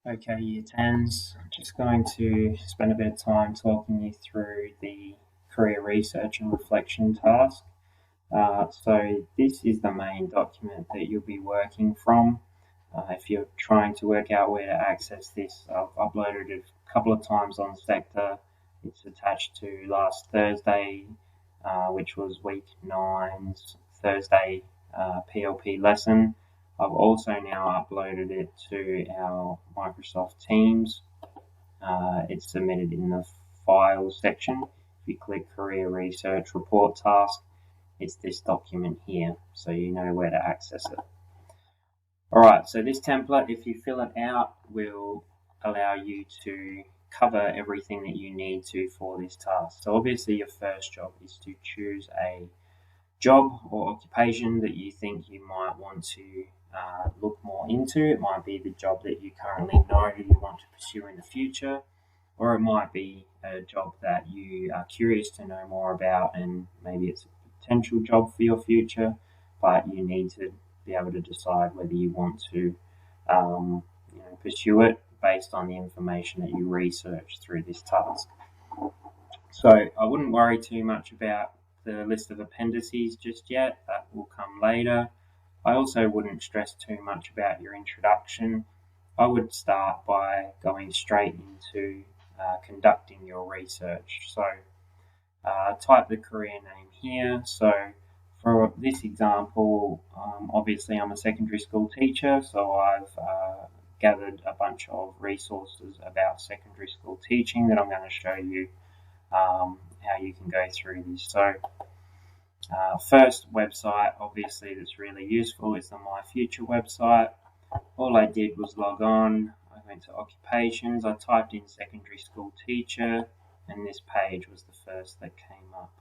Okay, Year 10s, I'm just going to spend a bit of time talking you through the career research and reflection task. So this is the main document that you'll be working from. If you're trying to work out where to access this, I've uploaded it a couple of times on Sector. It's attached to last Thursday, which was week nine's Thursday PLP lesson. I've also now uploaded it to our Microsoft Teams. It's submitted in the Files section. If you click Career Research Report Task, it's this document here, so you know where to access it. Alright, so this template, if you fill it out, will allow you to cover everything that you need to for this task. So obviously your first job is to choose a job or occupation that you think you might want to look more into. It might be the job that you currently know you want to pursue in the future, or it might be a job that you are curious to know more about, and maybe it's a potential job for your future, but you need to be able to decide whether you want to pursue it based on the information that you research through this task. So I wouldn't worry too much about the list of appendices just yet. That will come later. I also wouldn't stress too much about your introduction. I would start by going straight into conducting your research. So type the career name here. So for this example, obviously I'm a secondary school teacher, so I've gathered a bunch of resources about secondary school teaching that I'm going to show you how you can go through this. So first website, obviously, that's really useful is the My Future website. All I did was log on. I went to occupations. I typed in secondary school teacher, and this page was the first that came up.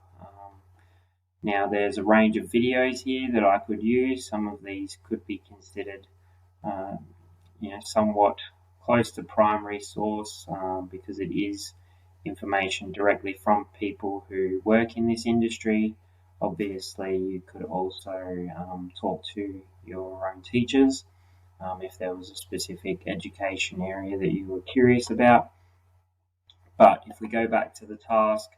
Now there's a range of videos here that I could use. Some of these could be considered, somewhat close to primary source because it is information directly from people who work in this industry. Obviously, you could also talk to your own teachers if there was a specific education area that you were curious about. But if we go back to the task,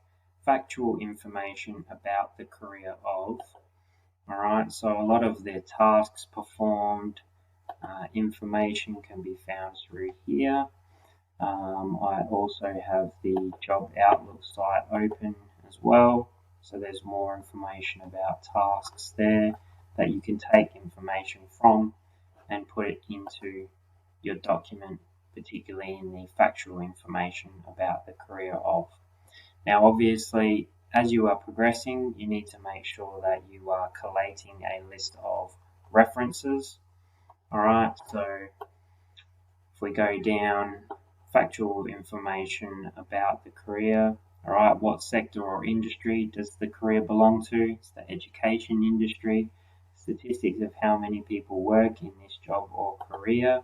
factual information about the career of, all right, so a lot of their tasks performed, information can be found through here. I also have the Job Outlook site open as well, so there's more information about tasks there that you can take information from and put it into your document, particularly in the factual information about the career of. Now, obviously, as you are progressing, you need to make sure that you are collating a list of references. All right, so if we go down, factual information about the career. All right, what sector or industry does the career belong to? It's the education industry. Statistics of how many people work in this job or career.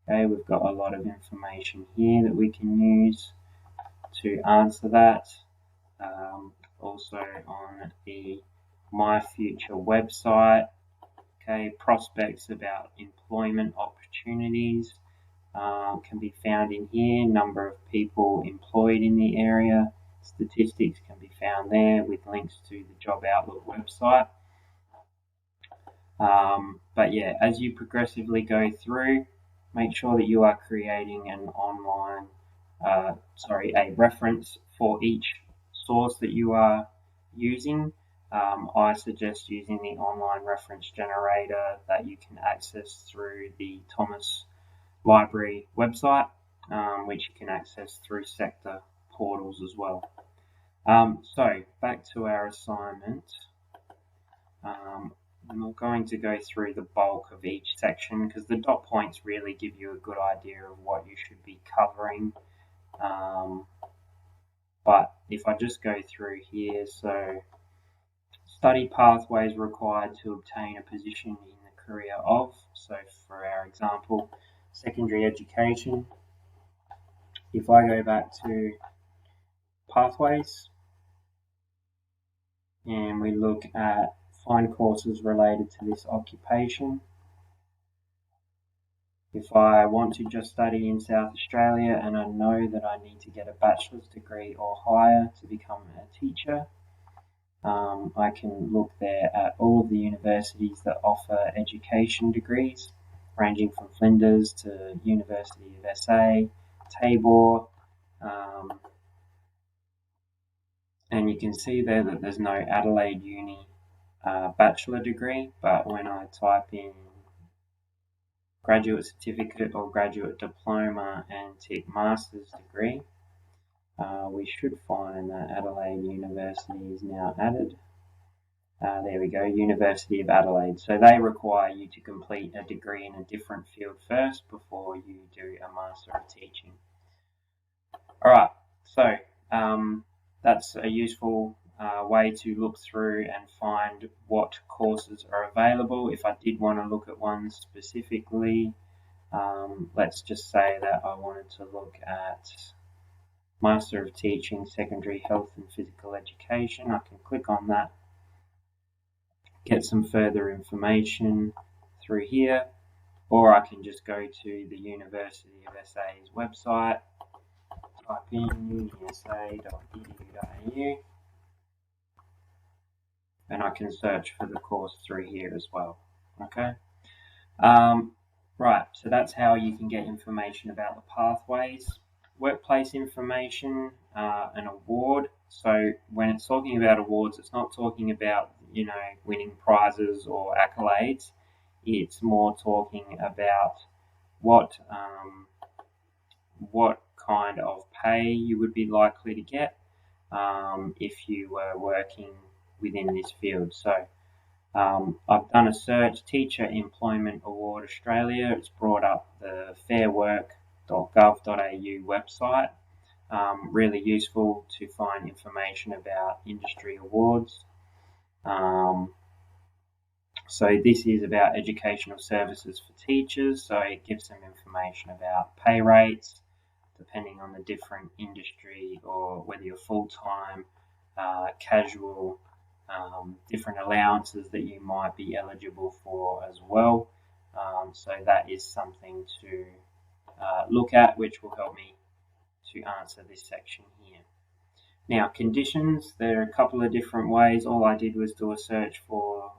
Okay, we've got a lot of information here that we can use to answer that. Also on the My Future website, okay, prospects about employment opportunities can be found in here. Number of people employed in the area. Statistics can be found there with links to the Job Outlook website. But yeah, as you progressively go through, make sure that you are creating an a reference for each source that you are using. I suggest using the online reference generator that you can access through the Thomas Library website, which you can access through sector portals as well. So back to our assignment. I'm not going to go through the bulk of each section because the dot points really give you a good idea of what you should be covering. But if I just go through here, so study pathways required to obtain a position in the career of, so for our example, secondary education. If I go back to pathways and we look at find courses related to this occupation, If I want to just study in South Australia and I know that I need to get a bachelor's degree or higher to become a teacher, I can look there at all of the universities that offer education degrees, ranging from Flinders to University of SA, Tabor, and you can see there that there's no Adelaide Uni bachelor degree, but when I type in graduate certificate or graduate diploma and tick master's degree, we should find that Adelaide University is now added. There we go, University of Adelaide. So they require you to complete a degree in a different field first before you do a Master of Teaching. Alright, so that's a useful way to look through and find what courses are available. If I did want to look at one specifically, let's just say that I wanted to look at Master of Teaching, Secondary Health and Physical Education. I can click on that, get some further information through here, or I can just go to the University of SA's website, type in unisa.edu.au, and I can search for the course through here as well. Okay. Right, so that's how you can get information about the pathways. Workplace information, an award. So when it's talking about awards, it's not talking about, winning prizes or accolades. It's more talking about what kind of pay you would be likely to get if you were working within this field. So I've done a search, Teacher Employment Award Australia. It's brought up the fairwork.gov.au website. Really useful to find information about industry awards. So this is about educational services for teachers. So it gives them information about pay rates, depending on the different industry or whether you're full-time, casual, different allowances that you might be eligible for as well. So that is something to look at, which will help me to answer this section here. Now, conditions, there are a couple of different ways. All I did was do a search for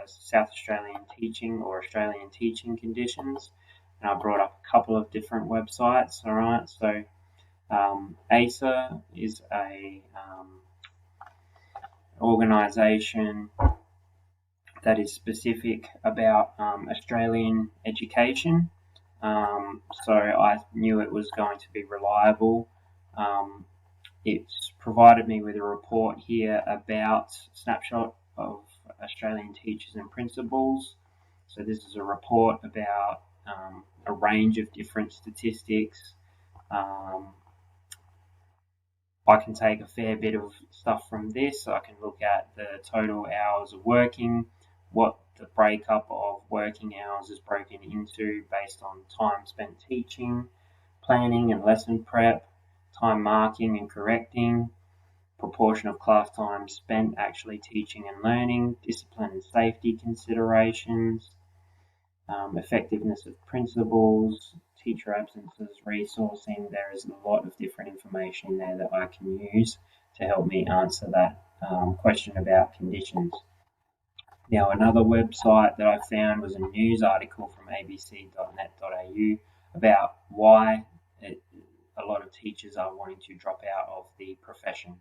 South Australian teaching or Australian teaching conditions, and I brought up a couple of different websites. All right, so ASA is a organisation that is specific about Australian education. So I knew it was going to be reliable. It's provided me with a report here about snapshot of Australian teachers and principals. So this is a report about a range of different statistics. I can take a fair bit of stuff from this. I can look at the total hours of working, what the breakup of working hours is broken into based on time spent teaching, planning and lesson prep, time marking and correcting, proportion of class time spent actually teaching and learning, discipline and safety considerations, effectiveness of principals, teacher absences, resourcing. There is a lot of different information there that I can use to help me answer that question about conditions. Now, another website that I found was a news article from abc.net.au about why a lot of teachers are wanting to drop out of the profession.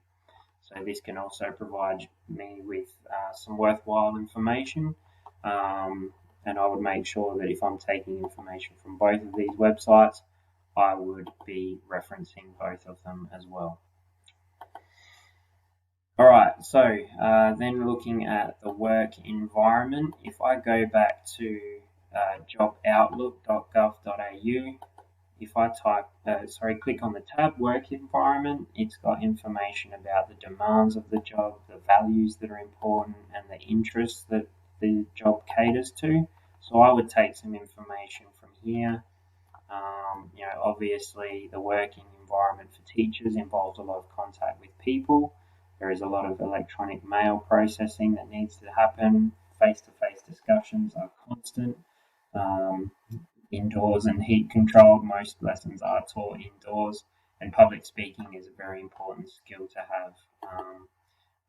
So this can also provide me with some worthwhile information. And I would make sure that if I'm taking information from both of these websites, I would be referencing both of them as well. Alright, so then looking at the work environment, if I go back to joboutlook.gov.au, if I click on the tab Work Environment, it's got information about the demands of the job, the values that are important, and the interests that the job caters to. So I would take some information from here. Obviously the working environment for teachers involves a lot of contact with people. There is a lot of electronic mail processing that needs to happen. Face-to-face discussions are constant. indoors and heat controlled. Most lessons are taught indoors, and public speaking is a very important skill to have.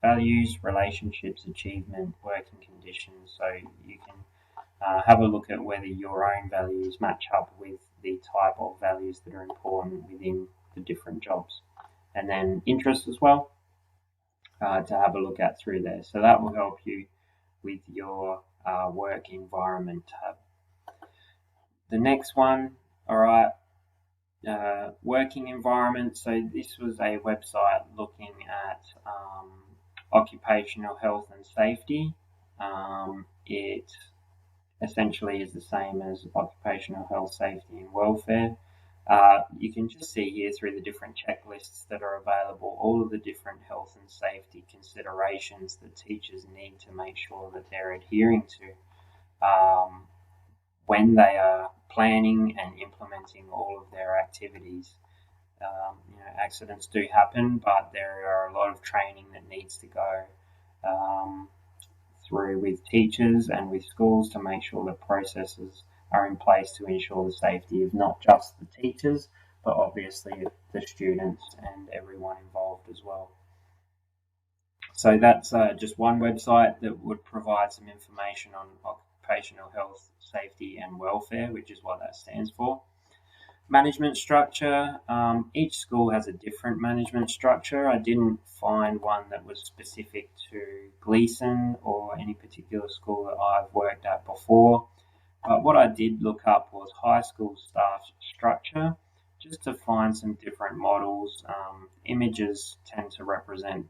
Values, relationships, achievement, working conditions. So you can have a look at whether your own values match up with the type of values that are important within the different jobs. And then interests as well, to have a look at through there. So that will help you with your work environment tab. The next one, all right, working environment. So this was a website looking at occupational health and safety. It essentially is the same as occupational health, safety, and welfare. You can just see here through the different checklists that are available, all of the different health and safety considerations that teachers need to make sure that they're adhering to when they are planning and implementing all of their activities. Accidents do happen, but there are a lot of training that needs to go through with teachers and with schools to make sure that processes are in place to ensure the safety of not just the teachers, but obviously the students and everyone involved as well. So that's just one website that would provide some information on occupational health, safety, and welfare, which is what that stands for. Management structure. Each school has a different management structure. I didn't find one that was specific to Gleeson or any particular school that I've worked at before. But what I did look up was high school staff structure, just to find some different models. Images tend to represent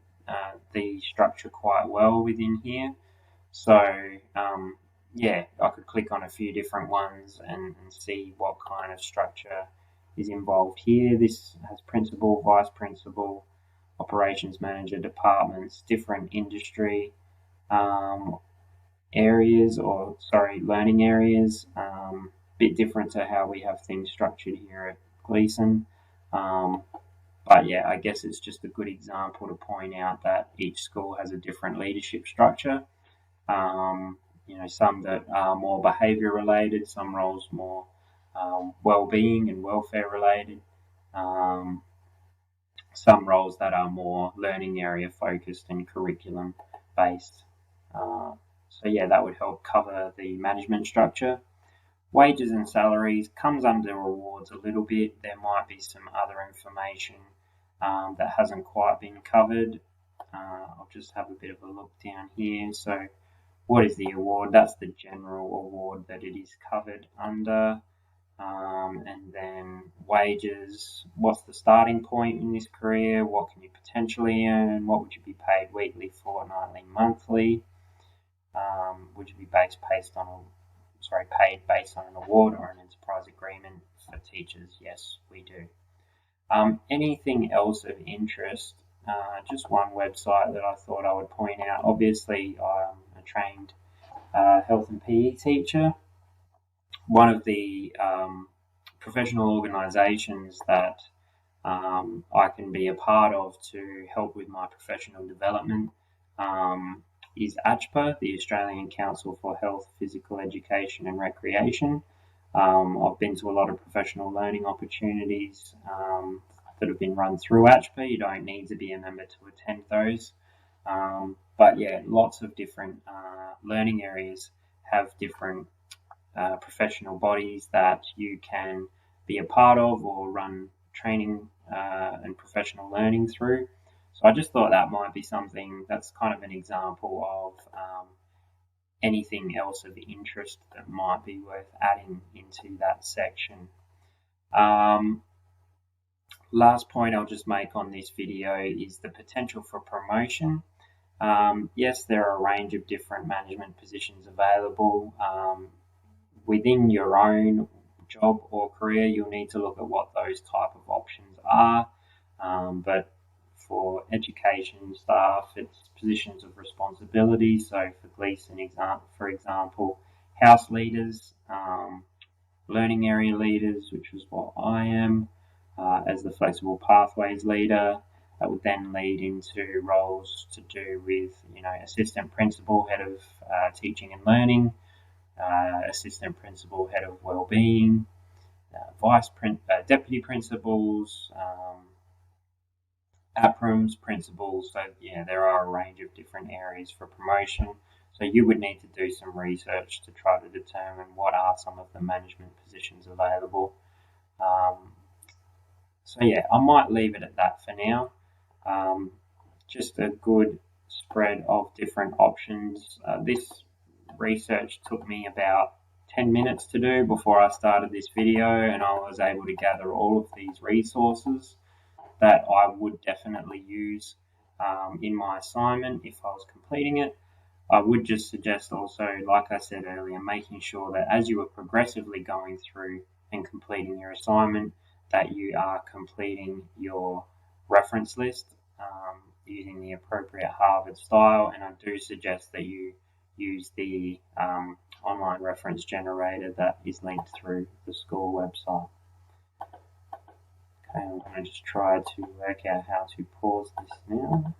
the structure quite well within here. So I could click on a few different ones and see what kind of structure is involved here. This has principal, vice principal, operations manager, departments, different industry learning areas. Bit different to how we have things structured here at Gleeson. But yeah, I guess it's just a good example to point out that each school has a different leadership structure. Some that are more behaviour related, some roles more well-being and welfare related, some roles that are more learning area focused and curriculum based. That would help cover the management structure. Wages and salaries comes under awards a little bit. There might be some other information that hasn't quite been covered. I'll just have a bit of a look down here. So what is the award? That's the general award that it is covered under. And then wages, what's the starting point in this career? What can you potentially earn? What would you be paid weekly, fortnightly, monthly? Would you be paid based on an award or an enterprise agreement for teachers? Yes, we do. Anything else of interest? Just one website that I thought I would point out. Obviously, I'm a trained health and PE teacher. One of the professional organisations that I can be a part of to help with my professional development is ACHPA, the Australian Council for Health, Physical Education and Recreation. I've been to a lot of professional learning opportunities that have been run through ACHPA. You don't need to be a member to attend those. Lots of different learning areas have different professional bodies that you can be a part of or run training and professional learning through. So I just thought that might be something that's kind of an example of anything else of interest that might be worth adding into that section. Last point I'll just make on this video is the potential for promotion. Yes, there are a range of different management positions available. Within your own job or career, you'll need to look at what those type of options are. But for education staff, it's positions of responsibility. So for Gleeson, for example, house leaders, learning area leaders, which is what I am, as the flexible pathways leader. That would then lead into roles to do with, assistant principal, head of teaching and learning, assistant principal, head of wellbeing, deputy principals, APRIMS principals. So yeah, there are a range of different areas for promotion. So you would need to do some research to try to determine what are some of the management positions available. So yeah, I might leave it at that for now. Um, just a good spread of different options. This research took me about 10 minutes to do before I started this video, and I was able to gather all of these resources that I would definitely use in my assignment if I was completing it. I would just suggest also, like I said earlier, making sure that as you are progressively going through and completing your assignment, that you are completing your reference list using the appropriate Harvard style. And I do suggest that you use the online reference generator that is linked through the school website. Okay, I'm going to just try to work out how to pause this now.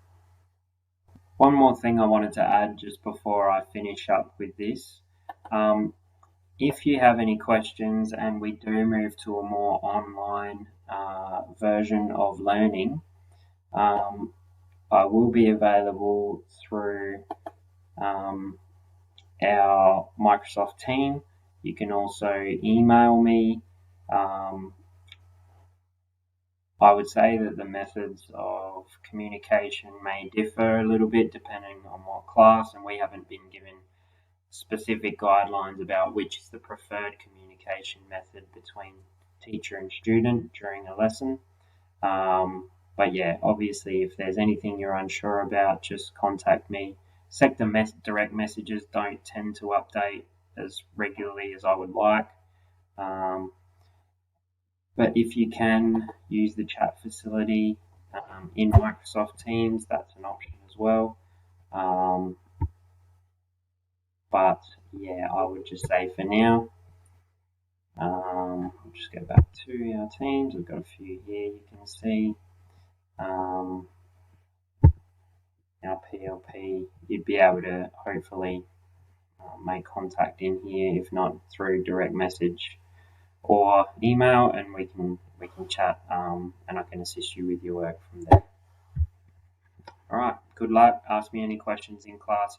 One more thing I wanted to add just before I finish up with this. If you have any questions and we do move to a more online version of learning, I will be available through our Microsoft team. You can also email me. I would say that the methods of communication may differ a little bit depending on what class, and we haven't been given specific guidelines about which is the preferred communication method between teacher and student during a lesson. But yeah, obviously, if there's anything you're unsure about, just contact me. Sector direct messages don't tend to update as regularly as I would like. But if you can use the chat facility in Microsoft Teams, that's an option as well. But yeah, I would just say for now, I'll just go back to our teams. We've got a few here you can see. Our PLP, you'd be able to hopefully make contact in here, if not through direct message or email, and we can chat, and I can assist you with your work from there. All right, good luck. Ask me any questions in class.